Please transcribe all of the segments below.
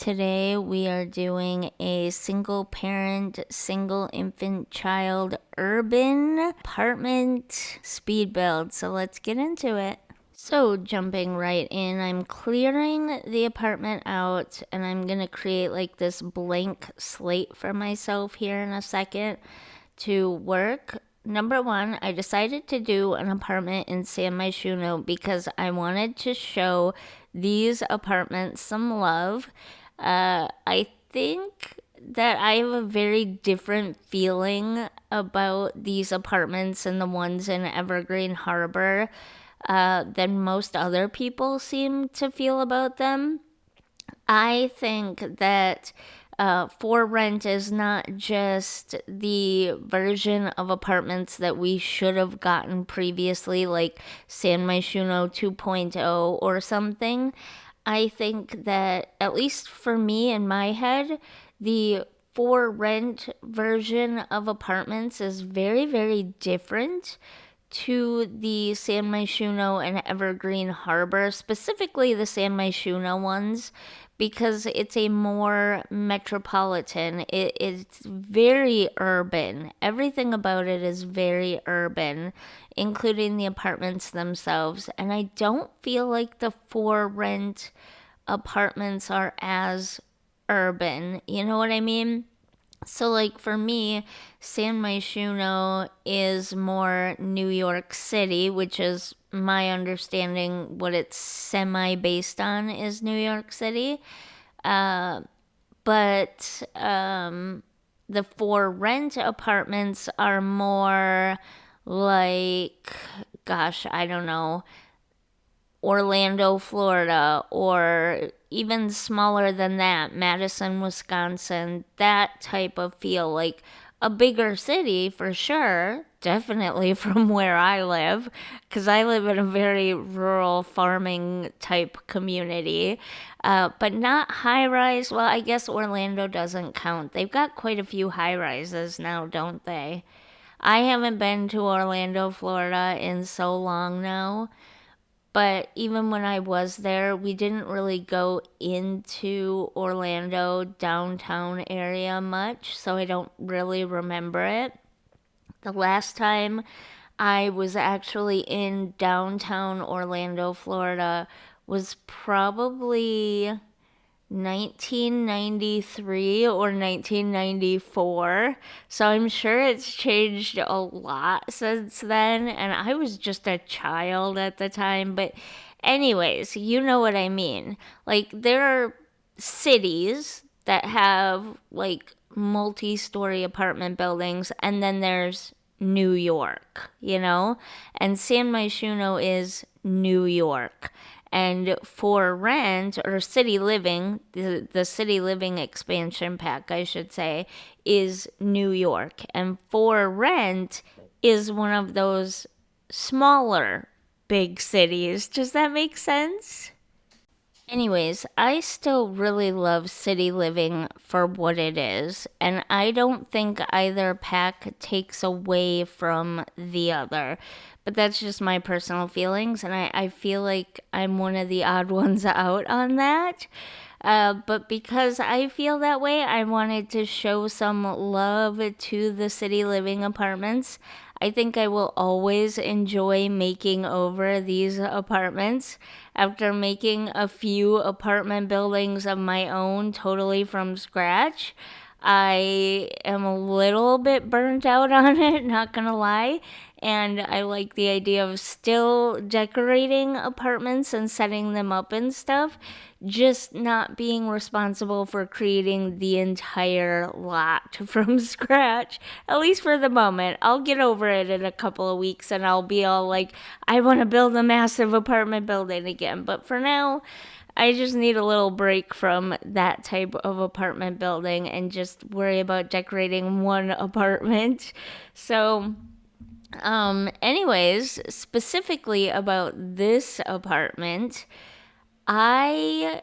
Today we are doing a single parent, single infant child urban apartment speed build. So let's get into it. So jumping right in, I'm clearing the apartment out and I'm going to create like this blank slate for myself here in a second to work. Number one, I decided to do an apartment in San Myshuno because I wanted to show these apartments some love. I think that I have a very different feeling about these apartments and the ones in Evergreen Harbor than most other people seem to feel about them. I think that for rent is not just the version of apartments that we should have gotten previously, like San Myshuno 2.0 or something. I think that, at least for me in my head, the for rent version of apartments is very, very different to the San Myshuno and Evergreen Harbor, specifically the San Myshuno ones, because it's a more metropolitan. It's very urban. Everything about it is very urban, including the apartments themselves. And I don't feel like the for rent apartments are as urban. You know what I mean? So, like, for me, San Myshuno is more New York City, which is my understanding what it's semi based on is New York City. But the for rent apartments are more like, gosh, I don't know, Orlando, Florida, or even smaller than that, Madison, Wisconsin, that type of feel, like a bigger city for sure, definitely from where I live, because I live in a very rural farming type community, but not high rise. Well, I guess Orlando doesn't count. They've got quite a few high rises now, don't they? I haven't been to Orlando, Florida in so long now. But even when I was there, we didn't really go into Orlando downtown area much, so I don't really remember it. The last time I was actually in downtown Orlando, Florida was probably 1993 or 1994. So I'm sure it's changed a lot since then. And I was just a child at the time. But, anyways, you know what I mean. Like, there are cities that have like multi story apartment buildings, and then there's New York, you know? And San Myshuno is New York. And for rent or city living, the city living expansion pack, I should say, is New York. And for rent is one of those smaller big cities. Does that make sense? Anyways, I still really love city living for what it is, and I don't think either pack takes away from the other. But that's just my personal feelings, and I feel like I'm one of the odd ones out on that. But because I feel that way, I wanted to show some love to the city living apartments. I think I will always enjoy making over these apartments. After making a few apartment buildings of my own totally from scratch, I am a little bit burnt out on it, not gonna lie. And I like the idea of still decorating apartments and setting them up and stuff, just not being responsible for creating the entire lot from scratch, at least for the moment. I'll get over it in a couple of weeks and I'll be all like, I want to build a massive apartment building again. But for now, I just need a little break from that type of apartment building and just worry about decorating one apartment. So, anyways, specifically about this apartment, I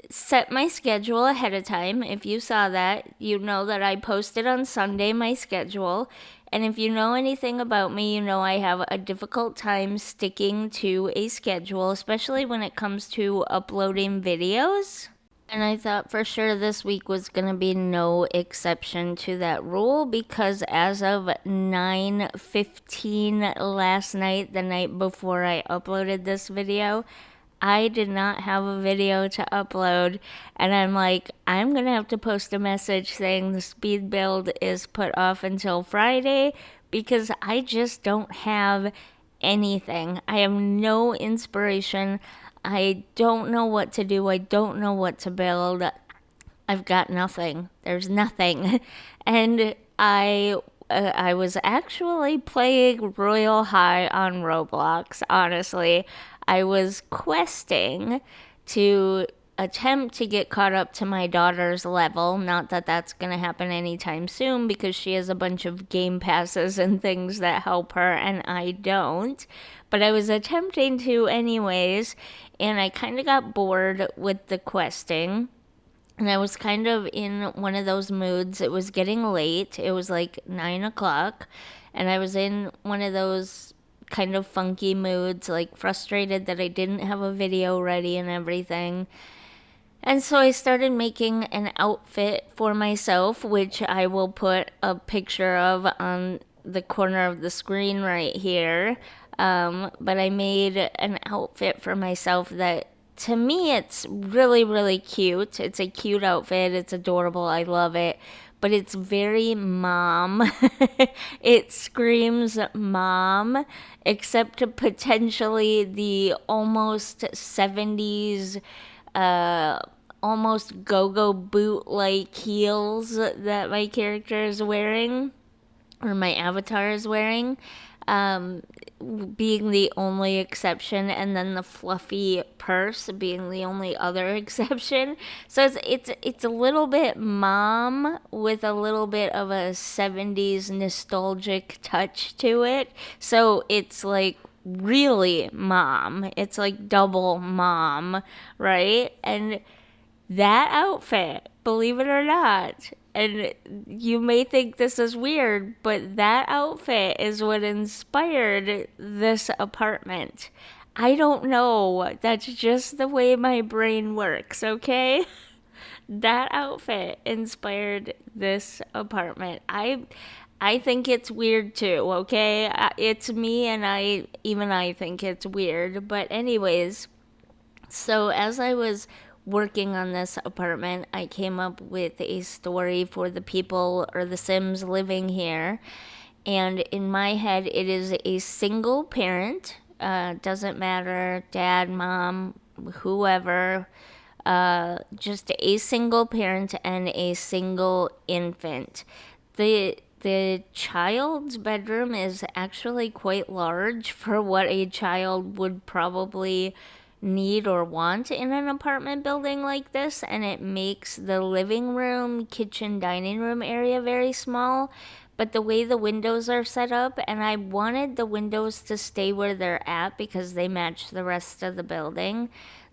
set my schedule ahead of time. If you saw that, you know that I posted on Sunday my schedule. And if you know anything about me, you know I have a difficult time sticking to a schedule, especially when it comes to uploading videos. And I thought for sure this week was going to be no exception to that rule because as of 9:15 last night, the night before I uploaded this video, I did not have a video to upload. And I'm like, I'm going to have to post a message saying the speed build is put off until Friday because I just don't have anything. I have no inspiration. I don't know what to do. I don't know what to build. I've got nothing. There's nothing. And I was actually playing Royal High on Roblox, honestly. I was questing to attempt to get caught up to my daughter's level. Not that that's going to happen anytime soon because she has a bunch of game passes and things that help her, and I don't. But I was attempting to, anyways, and I kind of got bored with the questing. And I was kind of in one of those moods. It was getting late. It was like 9 o'clock. And I was in one of those kind of funky moods, like frustrated that I didn't have a video ready and everything. And so I started making an outfit for myself, which I will put a picture of on the corner of the screen right here. But I made an outfit for myself that to me it's really, really cute. It's a cute outfit, it's adorable, I love it. But it's very mom. It screams mom, except potentially the almost 70s uh, almost go-go boot like heels that my character is wearing or my avatar is wearing, um, being the only exception, and then the fluffy purse being the only other exception. So it's a little bit mom with a little bit of a 70s nostalgic touch to it. So it's like really mom. It's like double mom, right? And that outfit, believe it or not, and you may think this is weird, but that outfit is what inspired this apartment. I don't know. That's just the way my brain works, okay? That outfit inspired this apartment. I think it's weird too, okay? It's me and I think it's weird, but anyways, so, as I was working on this apartment, I came up with a story for the people or the Sims living here. And in my head, it is a single parent, doesn't matter, dad, mom, whoever, just a single parent and a single infant. The child's bedroom is actually quite large for what a child would probably need or want in an apartment building like this, and it makes the living room, kitchen, dining room area very small. But the way the windows are set up, and I wanted the windows to stay where they're at because they match the rest of the building.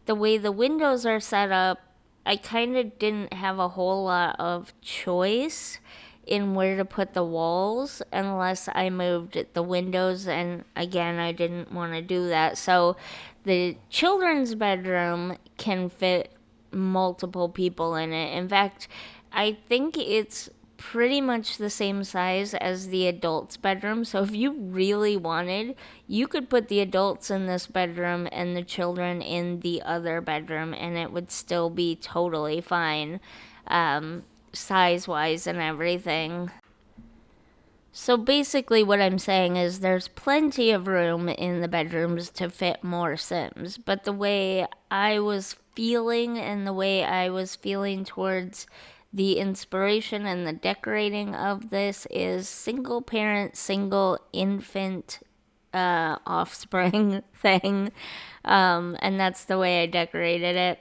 The way the windows are set up, I kind of didn't have a whole lot of choice in where to put the walls unless I moved the windows, and again, I didn't want to do that. So the children's bedroom can fit multiple people in it. In fact, I think it's pretty much the same size as the adults' bedroom. So if you really wanted, you could put the adults in this bedroom and the children in the other bedroom, and it would still be totally fine, size wise and everything. So basically, what I'm saying is there's plenty of room in the bedrooms to fit more Sims. But the way I was feeling and the way I was feeling towards the inspiration and the decorating of this is single parent, single infant offspring thing. And that's the way I decorated it.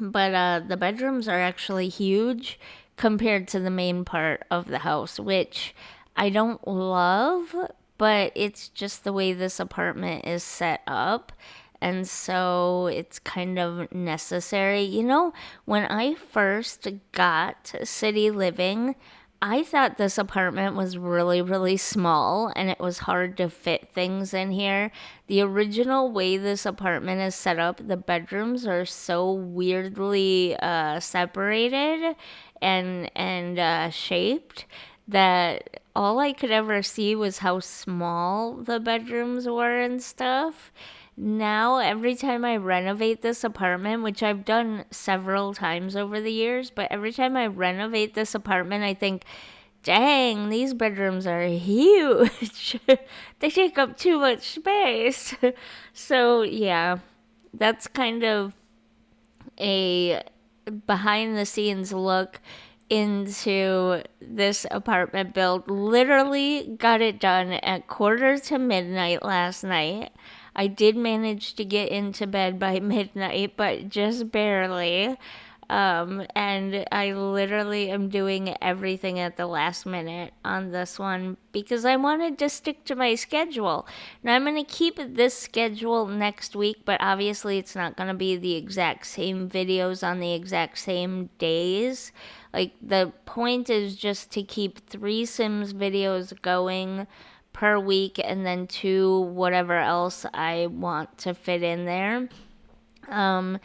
But the bedrooms are actually huge compared to the main part of the house, which I don't love, but it's just the way this apartment is set up. And so it's kind of necessary. You know, when I first got city living, I thought this apartment was really, really small and it was hard to fit things in here. The original way this apartment is set up, the bedrooms are so weirdly separated and shaped that all I could ever see was how small the bedrooms were and stuff. Now, every time I renovate this apartment, which I've done several times over the years, but every time I renovate this apartment, I think, dang, these bedrooms are huge. They take up too much space. So, yeah, that's kind of a behind the scenes look into this apartment build. Literally got it done at quarter to midnight last night. I did manage to get into bed by midnight, but just barely. And I literally am doing everything at the last minute on this one because I wanted to stick to my schedule. Now I'm going to keep this schedule next week, but obviously it's not going to be the exact same videos on the exact same days. Like the point is just to keep 3 Sims videos going per week and then 2 whatever else I want to fit in there. Um,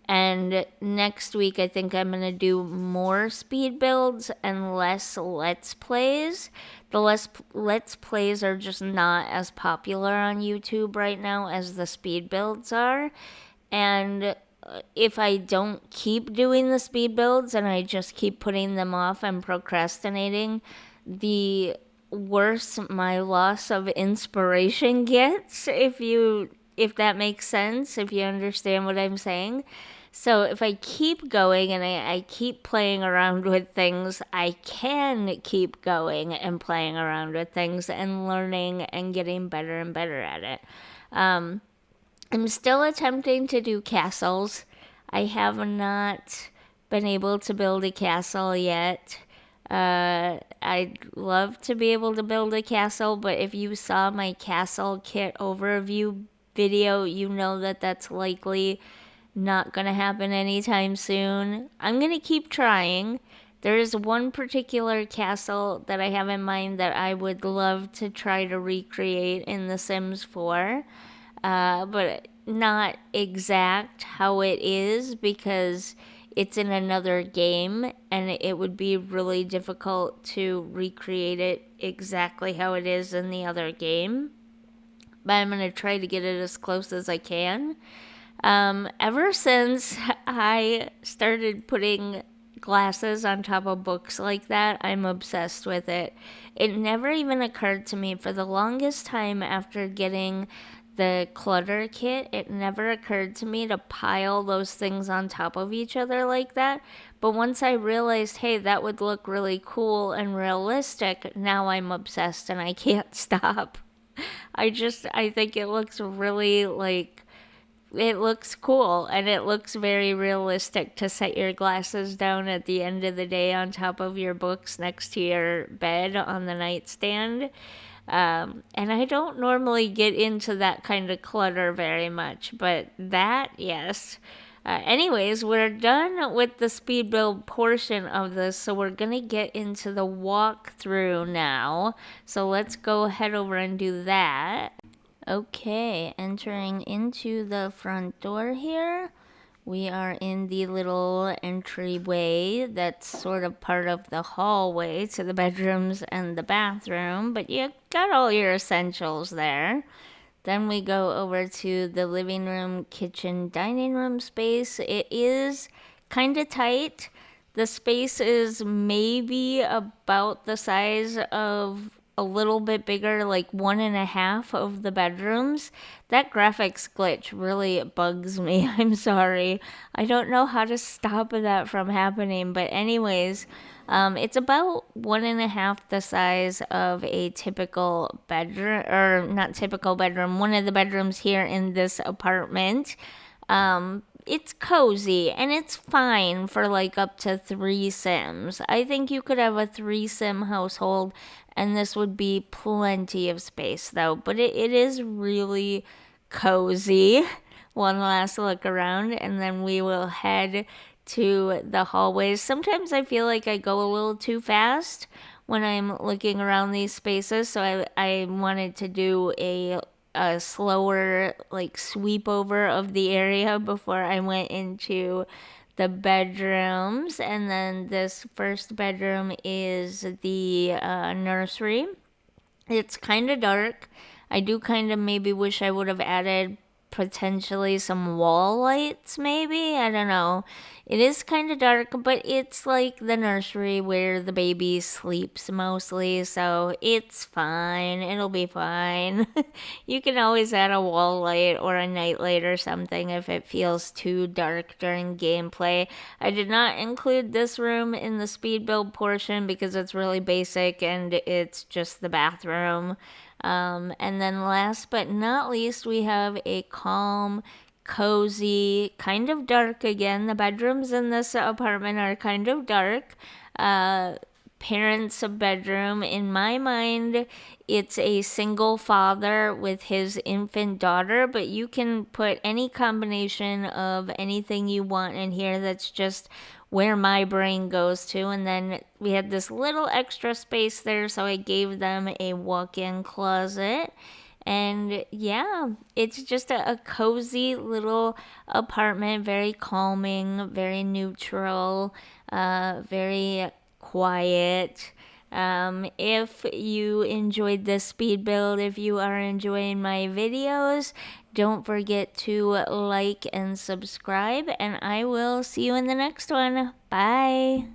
and next week, I think I'm going to do more speed builds and less Let's Plays. The Let's Plays are just not as popular on YouTube right now as the speed builds are. And if I don't keep doing the speed builds and I just keep putting them off and procrastinating, the worse my loss of inspiration gets, if that makes sense, if you understand what I'm saying. So if I keep going and I keep playing around with things, I can keep going and playing around with things and learning and getting better and better at it. Um, I'm still attempting to do castles. I have not been able to build a castle yet. I'd love to be able to build a castle, but if you saw my castle kit overview video, you know that that's likely not gonna happen anytime soon. I'm gonna keep trying. There is one particular castle that I have in mind that I would love to try to recreate in The Sims 4, but not exact how it is because it's in another game and it would be really difficult to recreate it exactly how it is in the other game. But I'm going to try to get it as close as I can. Ever since I started putting glasses on top of books like that, I'm obsessed with it. It never even occurred to me for the longest time after getting the clutter kit, it never occurred to me to pile those things on top of each other like that. But once I realized, hey, that would look really cool and realistic, now I'm obsessed and I can't stop. I think it looks really like it looks cool and it looks very realistic to set your glasses down at the end of the day on top of your books next to your bed on the nightstand. And I don't normally get into that kind of clutter very much, but that, yes. Anyways, we're done with the speed build portion of this, so we're gonna get into the walkthrough now. So let's go head over and do that. Okay, entering into the front door here. We are in the little entryway that's sort of part of the hallway to the bedrooms and the bathroom, but you got all your essentials there. Then we go over to the living room, kitchen, dining room space. It is kind of tight. The space is maybe about the size of a little bit bigger, like 1.5 of the bedrooms. That graphics glitch really bugs me. I'm sorry. I don't know how to stop that from happening. But, anyways, it's about 1.5 the size of a typical bedroom, or not typical bedroom, one of the bedrooms here in this apartment. It's cozy and it's fine for like up to 3 Sims. I think you could have a 3 Sim household and this would be plenty of space though. But it is really cozy. One last look around and then we will head to the hallways. Sometimes I feel like I go a little too fast when I'm looking around these spaces, so I wanted to do a slower like sweep over of the area before I went into the bedrooms. And then this first bedroom is the nursery. It's kind of dark. I do kind of maybe wish I would have added potentially some wall lights, maybe. I don't know. It is kind of dark, but it's like the nursery where the baby sleeps mostly, so it's fine. It'll be fine. You can always add a wall light or a night light or something if it feels too dark during gameplay. I did not include this room in the speed build portion because it's really basic and it's just the bathroom. And then last but not least, we have a calm, cozy, kind of dark again. The bedrooms in this apartment are kind of dark. Parents' bedroom. In my mind, it's a single father with his infant daughter, but you can put any combination of anything you want in here. That's just where my brain goes to. And then we had this little extra space there, so I gave them a walk-in closet. And yeah, it's just a cozy little apartment, very calming, very neutral, very quiet. If you enjoyed this speed build, if you are enjoying my videos, don't forget to like and subscribe, and I will see you in the next one. Bye.